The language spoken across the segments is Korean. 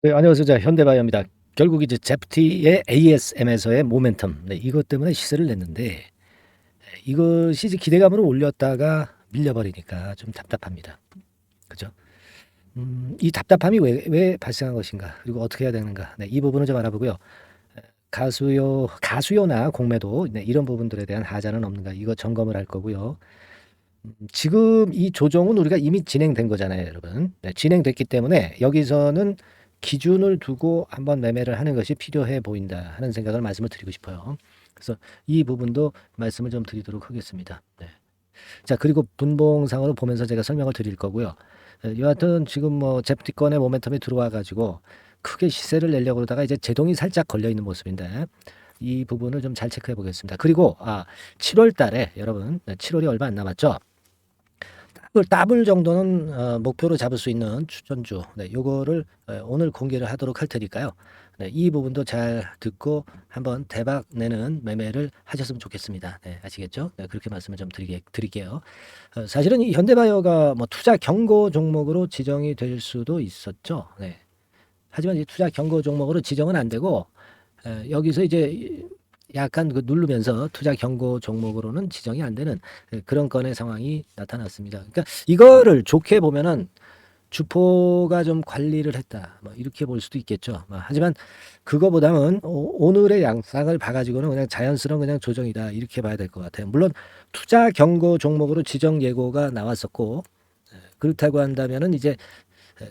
네, 안녕하세요. 자, 현대바이오입니다. 결국 이제 제프티의 ASM에서의 모멘텀, 네, 이것 때문에 시세를 냈는데 이것이 이제 기대감으로 올렸다가 밀려버리니까 좀 답답합니다. 그죠? 이 답답함이 왜 발생한 것인가? 그리고 어떻게 해야 되는가? 네, 이 부분을 좀 알아보고요. 가수요나 공매도, 네, 이런 부분들에 대한 하자는 없는가? 이거 점검을 할 거고요. 지금 이 조정은 우리가 이미 진행된 거잖아요, 여러분. 네, 진행됐기 때문에 여기서는 기준을 두고 한번 매매를 하는 것이 필요해 보인다 하는 생각을 말씀을 드리고 싶어요. 그래서 이 부분도 말씀을 좀 드리도록 하겠습니다. 네. 자, 그리고 분봉상으로 보면서 제가 설명을 드릴 거고요. 여하튼 지금 뭐 제프티건의 모멘텀이 들어와 가지고 크게 시세를 내려고 그러다가 이제 제동이 살짝 걸려 있는 모습인데 이 부분을 좀 잘 체크해 보겠습니다. 그리고 7월 달에 여러분, 7월이 얼마 안 남았죠? 더블 정도는 목표로 잡을 수 있는 추천주, 네, 요거를 오늘 공개를 하도록 할 테니까요. 네, 이 부분도 잘 듣고 한번 대박 내는 매매를 하셨으면 좋겠습니다. 네, 아시겠죠? 네, 그렇게 말씀을 좀 드릴게요. 사실은 이 현대바이오가 뭐 투자 경고 종목으로 지정이 될 수도 있었죠. 네. 하지만 이 투자 경고 종목으로 지정은 안 되고 여기서 이제 약간 그 누르면서 투자 경고 종목으로는 지정이 안 되는 그런 건의 상황이 나타났습니다. 그러니까 이거를 좋게 보면은 주포가 좀 관리를 했다, 뭐 이렇게 볼 수도 있겠죠. 하지만 그거보다는 오늘의 양상을 봐가지고는 그냥 자연스러운 그냥 조정이다 이렇게 봐야 될 것 같아요. 물론 투자 경고 종목으로 지정 예고가 나왔었고 그렇다고 한다면은 이제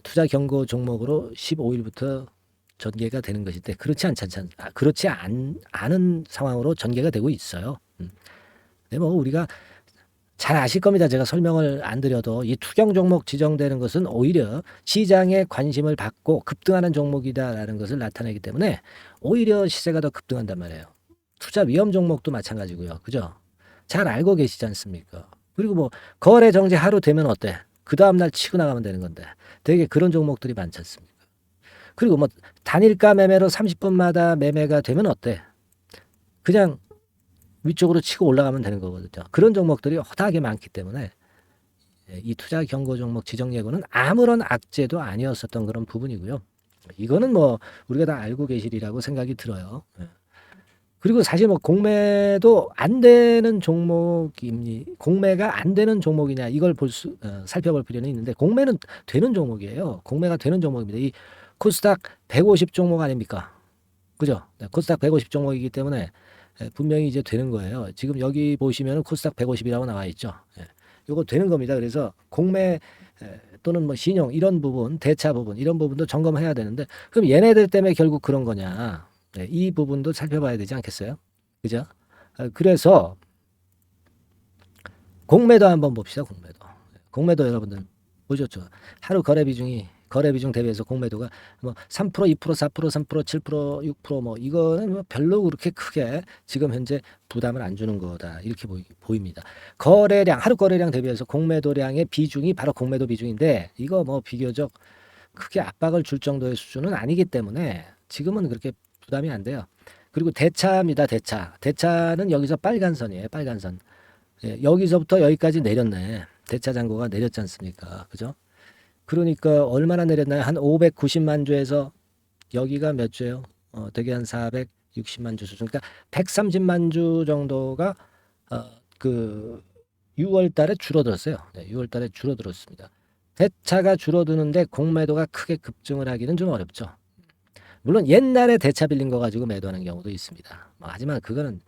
투자 경고 종목으로 15일부터 전개가 되는 것인데 그렇지 않은 상황으로 전개가 되고 있어요. 근데 뭐 우리가 잘 아실 겁니다. 제가 설명을 안 드려도 이 투경 종목 지정되는 것은 오히려 시장의 관심을 받고 급등하는 종목이다라는 것을 나타내기 때문에 오히려 시세가 더 급등한단 말이에요. 투자 위험 종목도 마찬가지고요. 그죠? 잘 알고 계시지 않습니까? 그리고 뭐 거래 정지 하루 되면 어때? 그 다음날 치고 나가면 되는 건데 되게 그런 종목들이 많지 않습니까? 그리고 뭐 단일가 매매로 30분마다 매매가 되면 어때? 그냥 위쪽으로 치고 올라가면 되는 거거든요. 그런 종목들이 허다하게 많기 때문에 이 투자 경고 종목 지정 예고는 아무런 악재도 아니었었던 그런 부분이고요. 이거는 뭐 우리가 다 알고 계시리라고 생각이 들어요. 그리고 사실 뭐 공매도 안 되는 공매가 안 되는 종목이냐 이걸 살펴볼 필요는 있는데 공매는 되는 종목이에요. 공매가 되는 종목입니다. 이 코스닥 150 종목 아닙니까? 그죠? 네, 코스닥 150 종목이기 때문에 분명히 이제 되는 거예요. 지금 여기 보시면 코스닥 150이라고 나와 있죠. 이거 되는 겁니다. 그래서 공매 또는 뭐 신용 이런 부분, 대차 부분 이런 부분도 점검해야 되는데 그럼 얘네들 때문에 결국 그런 거냐? 네, 이 부분도 살펴봐야 되지 않겠어요? 그죠? 그래서 공매도 한번 봅시다. 공매도 여러분들 보셨죠? 하루 거래 비중 대비해서 공매도가 뭐 3%, 2%, 4%, 3%, 7%, 6%뭐 이거는 뭐 별로 그렇게 크게 지금 현재 부담을 안 주는 거다. 이렇게 보입니다. 하루 거래량 대비해서 공매도량의 비중이 바로 공매도 비중인데 이거 뭐 비교적 크게 압박을 줄 정도의 수준은 아니기 때문에 지금은 그렇게 부담이 안 돼요. 그리고 대차입니다. 대차는 여기서 빨간 선이에요. 빨간 선. 여기서부터 여기까지 내렸네. 대차 잔고가 내렸지 않습니까? 그죠? 그러니까 얼마나 내렸나요? 한 590만 주에서 여기가 몇 주예요? 되게 한 460만 주 수준. 그러니까 130만 주 정도가 그 6월 달에 줄어들었어요. 네, 6월 달에 줄어들었습니다. 대차가 줄어드는데 공매도가 크게 급증을 하기는 좀 어렵죠. 물론 옛날에 대차 빌린 거 가지고 매도하는 경우도 있습니다. 하지만 그거는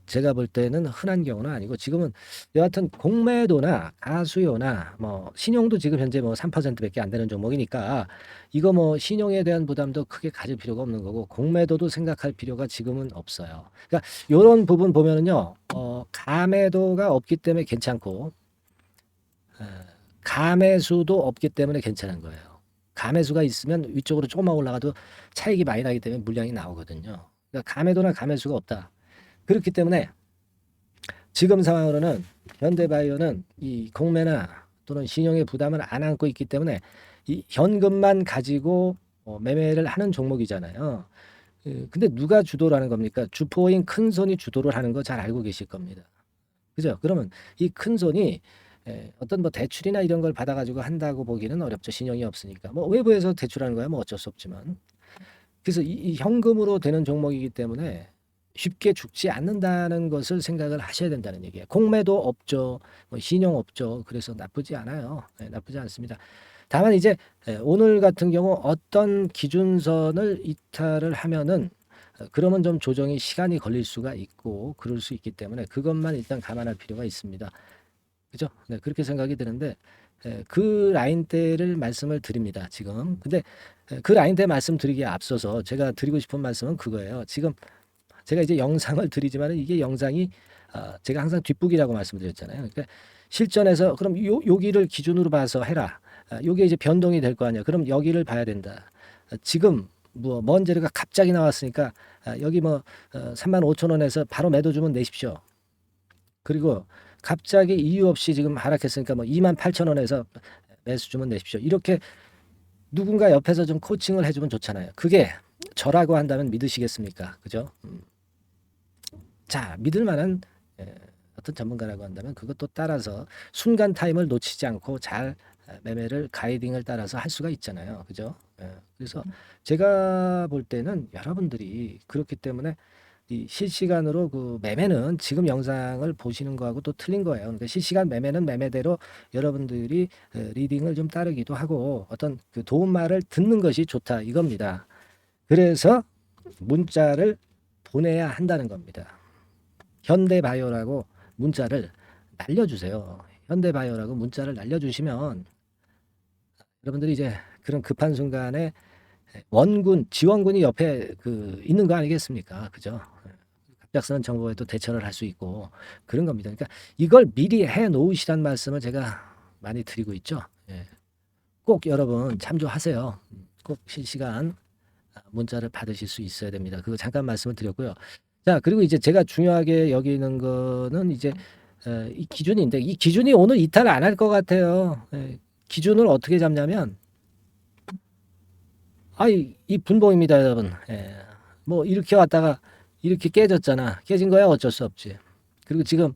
제가 볼 때는 흔한 경우는 아니고 지금은 여하튼 공매도나 가수요나 뭐 신용도 지금 현재 뭐 3%밖에 안 되는 종목이니까 이거 뭐 신용에 대한 부담도 크게 가질 필요가 없는 거고 공매도도 생각할 필요가 지금은 없어요. 그러니까 요런 부분 보면은요. 가매도가 없기 때문에 괜찮고 가매수도 없기 때문에 괜찮은 거예요. 가매수가 있으면 위쪽으로 조금만 올라가도 차익이 많이 나기 때문에 물량이 나오거든요. 그러니까 가매도나 가매수가 없다. 그렇기 때문에 지금 상황으로는 현대바이오는 이 공매나 또는 신용의 부담을 안 안고 있기 때문에 이 현금만 가지고 매매를 하는 종목이잖아요. 근데 누가 주도를 하는 겁니까? 주포인 큰 손이 주도를 하는 거 잘 알고 계실 겁니다. 그죠? 그러면 이 큰 손이 어떤 뭐 대출이나 이런 걸 받아가지고 한다고 보기는 어렵죠. 신용이 없으니까. 뭐 외부에서 대출하는 거야 뭐 어쩔 수 없지만. 그래서 이 현금으로 되는 종목이기 때문에 쉽게 죽지 않는다는 것을 생각을 하셔야 된다는 얘기예요. 공매도 없죠. 뭐 신용 없죠. 그래서 나쁘지 않아요. 나쁘지 않습니다. 다만 이제 오늘 같은 경우 어떤 기준선을 이탈을 하면은 그러면 좀 조정이 시간이 걸릴 수가 있고 그럴 수 있기 때문에 그것만 일단 감안할 필요가 있습니다. 그죠? 네, 그렇게 생각이 드는데 그 라인대를 말씀을 드립니다. 지금. 근데 그 라인대 말씀드리기에 앞서서 제가 드리고 싶은 말씀은 그거예요. 지금 제가 이제 영상을 드리지만 이게 영상이 제가 항상 뒷북이라고 말씀드렸잖아요. 그러니까 실전에서 그럼 여기를 기준으로 봐서 해라. 요게 이제 변동이 될 거 아니야. 그럼 여기를 봐야 된다. 지금 뭐 먼 재료가 갑자기 나왔으니까 여기 뭐 35,000원에서 바로 매도 주면 내십시오. 그리고 갑자기 이유 없이 지금 하락했으니까 뭐 28,000원에서 매수 주면 내십시오. 이렇게 누군가 옆에서 좀 코칭을 해주면 좋잖아요. 그게 저라고 한다면 믿으시겠습니까? 그죠? 자, 믿을 만한 어떤 전문가라고 한다면 그것도 따라서 순간 타임을 놓치지 않고 잘 매매를 가이딩을 따라서 할 수가 있잖아요. 그죠? 그래서 제가 볼 때는 여러분들이 그렇기 때문에 이 실시간으로 그 매매는 지금 영상을 보시는 거하고 또 틀린 거예요. 그러니까 실시간 매매는 매매대로 여러분들이 리딩을 좀 따르기도 하고 어떤 그 도움말을 듣는 것이 좋다 이겁니다. 그래서 문자를 보내야 한다는 겁니다. 현대바이오라고 문자를 날려주세요. 현대바이오라고 문자를 날려주시면 여러분들이 이제 그런 급한 순간에 원군, 지원군이 옆에 그 있는 거 아니겠습니까? 그죠? 갑작스러운 정보에도 대처를 할 수 있고 그런 겁니다. 그러니까 이걸 미리 해 놓으시란 말씀을 제가 많이 드리고 있죠. 꼭 여러분 참조하세요. 꼭 실시간 문자를 받으실 수 있어야 됩니다. 그거 잠깐 말씀을 드렸고요. 자, 그리고 이제 제가 중요하게 여기는 거는 이제 이 기준인데 이 기준이 오늘 이탈 안 할 것 같아요. 기준을 어떻게 잡냐면 이 분봉입니다, 여러분. 뭐 이렇게 왔다가 이렇게 깨졌잖아. 깨진 거야 어쩔 수 없지. 그리고 지금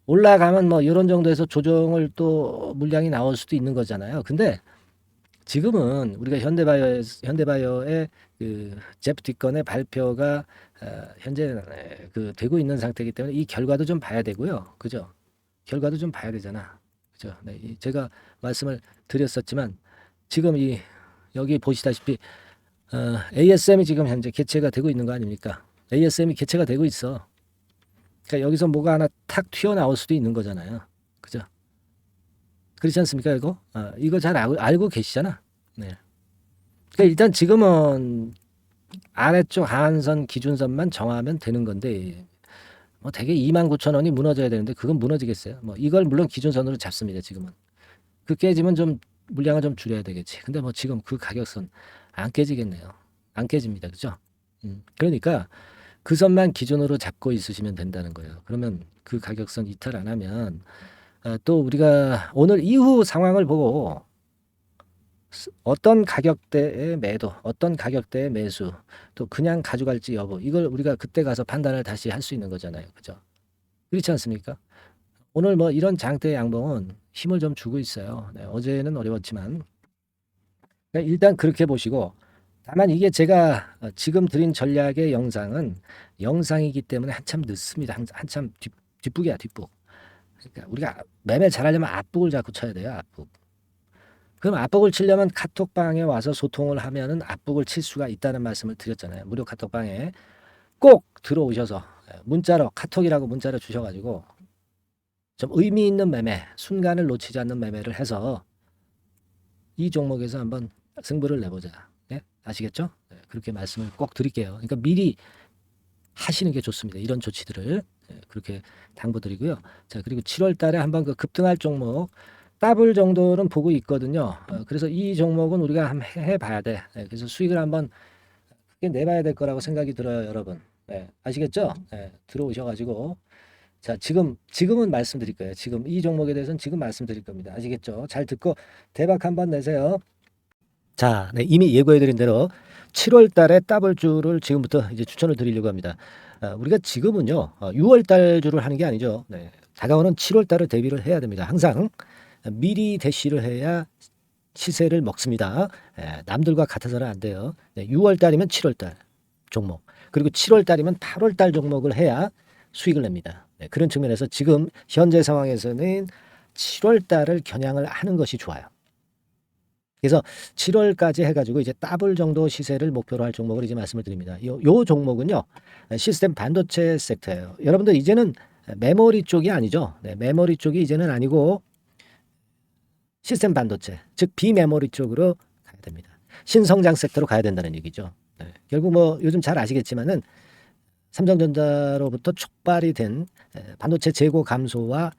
올라가면 뭐 이런 정도에서 조정을 또 물량이 나올 수도 있는 거잖아요. 근데 지금은 우리가 현대바이오의 그 제프 디건의 발표가 현재 그 되고 있는 상태이기 때문에 이 결과도 좀 봐야 되고요. 그죠? 결과도 좀 봐야 되잖아. 그죠? 네, 제가 말씀을 드렸었지만 지금 여기 보시다시피 ASM이 지금 현재 개최가 되고 있는 거 아닙니까? ASM이 개최가 되고 있어. 그러니까 여기서 뭐가 하나 탁 튀어나올 수도 있는 거잖아요. 그죠? 그렇지 않습니까, 이거? 이거 잘 알고 계시잖아. 네. 그러니까 일단 지금은 아래쪽 하한선 기준선만 정하면 되는 건데, 뭐 대개 29,000원이 무너져야 되는데, 그건 무너지겠어요. 뭐 이걸 물론 기준선으로 잡습니다, 지금은. 그 깨지면 좀 물량을 좀 줄여야 되겠지. 근데 뭐 지금 그 가격선 안 깨지겠네요. 안 깨집니다. 그죠? 그러니까 그 선만 기준으로 잡고 있으시면 된다는 거예요. 그러면 그 가격선 이탈 안 하면 또 우리가 오늘 이후 상황을 보고 어떤 가격대의 매도, 어떤 가격대의 매수, 또 그냥 가져갈지 여부, 이걸 우리가 그때 가서 판단을 다시 할 수 있는 거잖아요. 그죠? 그렇지 않습니까? 오늘 뭐 이런 장대 양봉은 힘을 좀 주고 있어요. 네, 어제는 어려웠지만. 그러니까 일단 그렇게 보시고, 다만 이게 제가 지금 드린 전략의 영상은 영상이기 때문에 한참 늦습니다. 한참 뒷북이야, 뒷북. 그러니까 우리가 매매 잘하려면 앞북을 자꾸 쳐야 돼요, 앞북. 그럼 앞북을 치려면 카톡방에 와서 소통을 하면은 앞북을 칠 수가 있다는 말씀을 드렸잖아요. 무료 카톡방에 꼭 들어오셔서 문자로 카톡이라고 문자를 주셔가지고 좀 의미 있는 매매, 순간을 놓치지 않는 매매를 해서 이 종목에서 한번 승부를 내보자. 네? 아시겠죠? 네, 그렇게 말씀을 꼭 드릴게요. 그러니까 미리 하시는 게 좋습니다. 이런 조치들을 그렇게 당부드리고요. 자, 그리고 7월 달에 한번 그 급등할 종목 더블 정도는 보고 있거든요. 그래서 이 종목은 우리가 한번 해봐야 돼. 그래서 수익을 한번 크게 내봐야 될 거라고 생각이 들어요, 여러분. 아시겠죠? 들어오셔가지고 자, 지금은 말씀드릴 거예요. 지금 이 종목에 대해서는 지금 말씀드릴 겁니다. 아시겠죠? 잘 듣고 대박 한번 내세요. 자, 네, 이미 예고해드린 대로 7월 달에 더블주를 지금부터 이제 추천을 드리려고 합니다. 우리가 지금은요, 6월 달 주를 하는 게 아니죠. 네, 다가오는 7월 달을 대비를 해야 됩니다. 항상 미리 대시를 해야 시세를 먹습니다. 남들과 같아서는 안 돼요. 6월 달이면 7월 달 종목, 그리고 7월 달이면 8월 달 종목을 해야 수익을 냅니다. 그런 측면에서 지금 현재 상황에서는 7월 달을 겨냥을 하는 것이 좋아요. 그래서 7월까지 해가지고 이제 더블 정도 시세를 목표로 할 종목을 이제 말씀을 드립니다. 요 종목은요, 시스템 반도체 섹터예요. 여러분들 이제는 메모리 쪽이 아니죠. 메모리 쪽이 이제는 아니고 시스템 반도체, 즉 비메모리 쪽으로 가야 됩니다. 신성장 섹터로 가야 된다는 얘기죠. 결국 뭐 요즘 잘 아시겠지만은 삼성전자로부터 촉발이 된 반도체 재고 감소와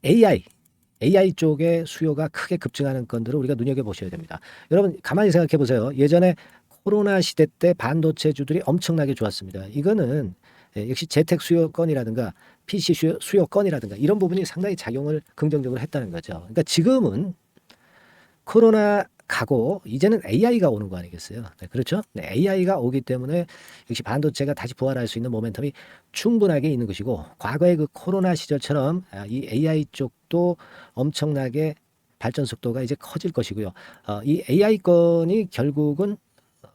AI 쪽의 수요가 크게 급증하는 건들을 우리가 눈여겨보셔야 됩니다. 여러분 가만히 생각해 보세요. 예전에 코로나 시대 때 반도체주들이 엄청나게 좋았습니다. 이거는 역시 재택 수요건이라든가 PC 수요건이라든가 이런 부분이 상당히 작용을 긍정적으로 했다는 거죠. 그러니까 지금은 코로나 가고 이제는 AI가 오는 거 아니겠어요? 그렇죠? AI가 오기 때문에 역시 반도체가 다시 부활할 수 있는 모멘텀이 충분하게 있는 것이고, 과거의 그 코로나 시절처럼 이 AI 쪽도 엄청나게 발전 속도가 이제 커질 것이고요. 이 AI 건이 결국은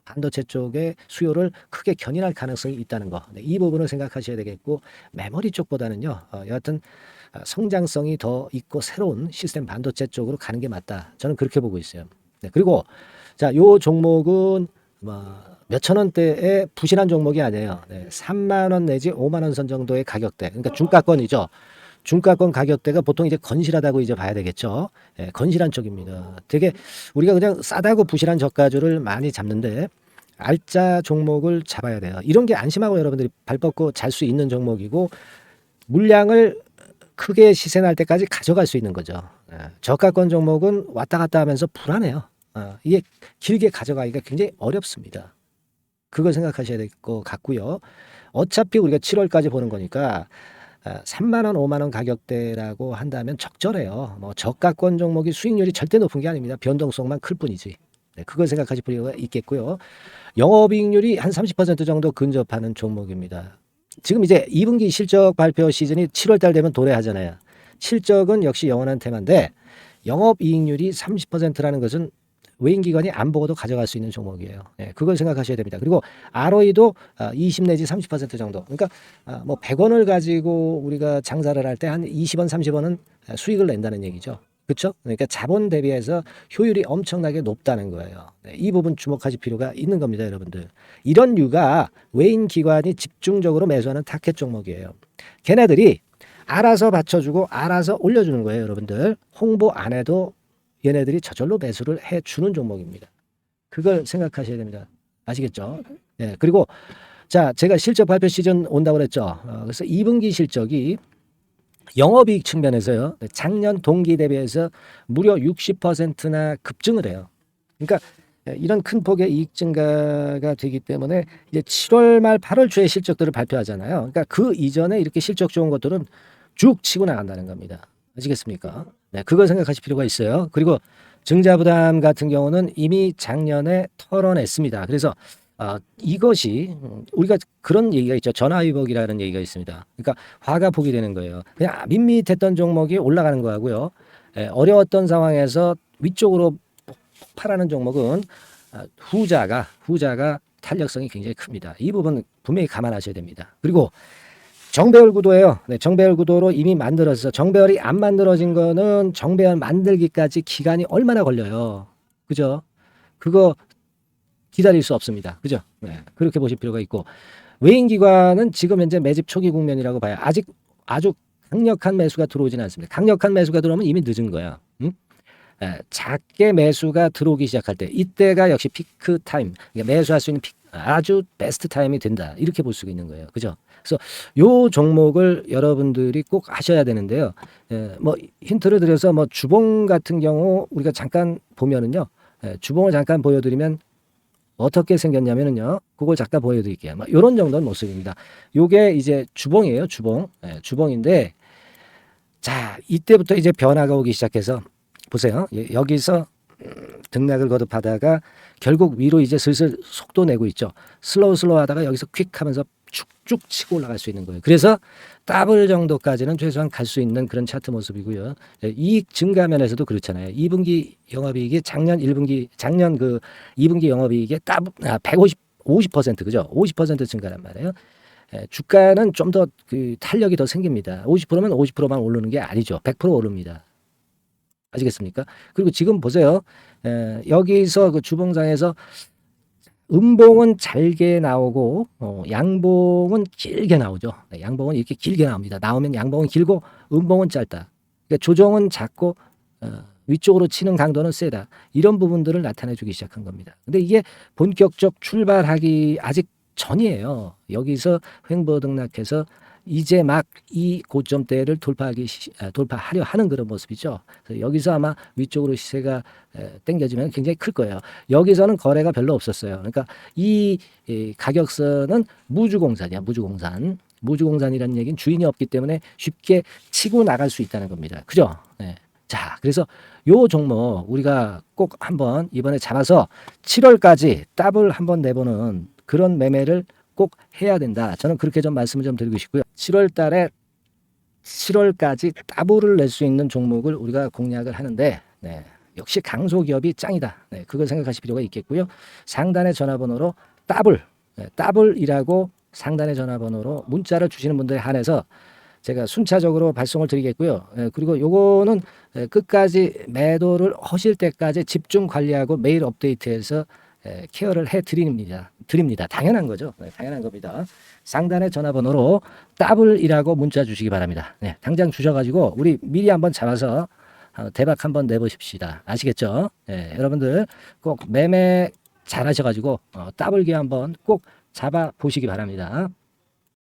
반도체 쪽의 수요를 크게 견인할 가능성이 있다는 거, 이 부분을 생각하셔야 되겠고, 메모리 쪽보다는요, 여하튼 성장성이 더 있고 새로운 시스템 반도체 쪽으로 가는 게 맞다. 저는 그렇게 보고 있어요. 그리고 자, 요 종목은 몇천 원대의 부실한 종목이 아니에요. 3만 원 내지 5만 원 선 정도의 가격대. 그러니까 중가권이죠. 중가권 가격대가 보통 이제 건실하다고 이제 봐야 되겠죠. 건실한 쪽입니다. 되게 우리가 그냥 싸다고 부실한 저가주를 많이 잡는데 알짜 종목을 잡아야 돼요. 이런 게 안심하고 여러분들이 발 뻗고 잘 수 있는 종목이고, 물량을 크게 시세 날 때까지 가져갈 수 있는 거죠. 저가권 종목은 왔다 갔다 하면서 불안해요. 이게 길게 가져가기가 굉장히 어렵습니다. 그걸 생각하셔야 될 것 같고요. 어차피 우리가 7월까지 보는 거니까 3만 원, 5만 원 가격대라고 한다면 적절해요. 뭐 저가권 종목이 수익률이 절대 높은 게 아닙니다. 변동성만 클 뿐이지. 그걸 생각하실 필요가 있겠고요. 영업이익률이 한 30% 정도 근접하는 종목입니다. 지금 이제 2분기 실적 발표 시즌이 7월 달 되면 도래하잖아요. 실적은 역시 영원한 테마인데 영업이익률이 30%라는 것은 외인기관이 안 보고도 가져갈 수 있는 종목이에요. 그걸 생각하셔야 됩니다. 그리고 ROE도 20 내지 30% 정도. 그러니까 뭐 100원을 가지고 우리가 장사를 할 때 한 20원, 30원은 수익을 낸다는 얘기죠. 그렇죠? 그러니까 자본 대비해서 효율이 엄청나게 높다는 거예요. 이 부분 주목하실 필요가 있는 겁니다, 여러분들. 이런 류가 외인 기관이 집중적으로 매수하는 타켓 종목이에요. 걔네들이 알아서 받쳐주고 알아서 올려주는 거예요, 여러분들. 홍보 안 해도 얘네들이 저절로 매수를 해주는 종목입니다. 그걸 생각하셔야 됩니다. 아시겠죠? 그리고 자, 제가 실적 발표 시즌 온다고 그랬죠. 그래서 2분기 실적이 영업이익 측면에서요, 작년 동기 대비해서 무려 60%나 급증을 해요. 그러니까 이런 큰 폭의 이익 증가가 되기 때문에 이제 7월 말 8월 초에 실적들을 발표하잖아요. 그러니까 그 이전에 이렇게 실적 좋은 것들은 쭉 치고 나간다는 겁니다. 아시겠습니까? 그걸 생각하실 필요가 있어요. 그리고 증자부담 같은 경우는 이미 작년에 털어냈습니다. 그래서 이것이 우리가 그런 얘기가 있죠. 전화위복이라는 얘기가 있습니다. 그러니까 화가 복이 되는 거예요. 그냥 밋밋했던 종목이 올라가는 거하고요. 어려웠던 상황에서 위쪽으로 폭발하는 종목은 후자가 탄력성이 굉장히 큽니다. 이 부분 분명히 감안하셔야 됩니다. 그리고 정배열 구도예요. 정배열 구도로 이미 만들어서 정배열이 안 만들어진 거는 정배열 만들기까지 기간이 얼마나 걸려요. 그죠? 그거 기다릴 수 없습니다. 그죠? 그렇게 보실 필요가 있고, 외인기관은 지금 현재 매집 초기 국면이라고 봐요. 아직 아주 강력한 매수가 들어오지는 않습니다. 강력한 매수가 들어오면 이미 늦은 거야. 작게 매수가 들어오기 시작할 때, 이때가 역시 피크 타임, 그러니까 매수할 수 있는 아주 베스트 타임이 된다. 이렇게 볼 수 있는 거예요. 그죠? 그래서 요 종목을 여러분들이 꼭 하셔야 되는데요. 뭐 힌트를 드려서 뭐 주봉 같은 경우 우리가 잠깐 보면은요, 주봉을 잠깐 보여드리면 어떻게 생겼냐면은요, 그걸 잠깐 보여드릴게요. 뭐 이런 정도는 모습입니다. 요게 이제 주봉이에요, 주봉. 주봉인데, 자, 이때부터 이제 변화가 오기 시작해서 보세요. 여기서 등락을 거듭하다가 결국 위로 이제 슬슬 속도 내고 있죠. 슬로우 하다가 여기서 퀵 하면서 쭉쭉 치고 올라갈 수 있는 거예요. 그래서 더블 정도까지는 최소한 갈 수 있는 그런 차트 모습이고요. 이익 증가 면에서도 그렇잖아요. 2분기 영업이익이 작년 2분기 영업이익의 50% 그죠? 50% 증가란 말이에요. 주가는 좀 더 그 탄력이 더 생깁니다. 50%면 50%만 오르는 게 아니죠. 100% 오릅니다. 아시겠습니까? 그리고 지금 보세요. 여기서 그 주봉상에서 음봉은 잘게 나오고 양봉은 길게 나오죠. 양봉은 이렇게 길게 나옵니다. 나오면 양봉은 길고 음봉은 짧다. 그러니까 조정은 작고 위쪽으로 치는 강도는 세다. 이런 부분들을 나타내주기 시작한 겁니다. 근데 이게 본격적 출발하기 아직 전이에요. 여기서 횡보등락해서 이제 막 이 고점대를 돌파하려 하는 그런 모습이죠. 그래서 여기서 아마 위쪽으로 시세가 당겨지면 굉장히 클 거예요. 여기서는 거래가 별로 없었어요. 그러니까 이 가격선은 무주공산이야. 무주공산이라는 얘기는 주인이 없기 때문에 쉽게 치고 나갈 수 있다는 겁니다. 그죠? 네. 자, 그래서 요 종목 우리가 꼭 한번 이번에 잡아서 7월까지 더블 한번 내보는 그런 매매를 꼭 해야 된다. 저는 그렇게 좀 말씀을 좀 드리고 싶고요. 7월 달에 7월까지 더블을 낼 수 있는 종목을 우리가 공략을 하는데 역시 강소기업이 짱이다. 그걸 생각하실 필요가 있겠고요. 상단의 전화번호로 더블이라고 상단의 전화번호로 문자를 주시는 분들에 한해서 제가 순차적으로 발송을 드리겠고요. 그리고 요거는 끝까지 매도를 하실 때까지 집중 관리하고 매일 업데이트해서 케어를 해 드립니다. 당연한 거죠. 당연한 겁니다. 상단의 전화번호로 더블이라고 문자 주시기 바랍니다. 당장 주셔가지고 우리 미리 한번 잡아서 대박 한번 내보십시다. 아시겠죠? 여러분들 꼭 매매 잘 하셔가지고 더블기 한번 꼭 잡아 보시기 바랍니다.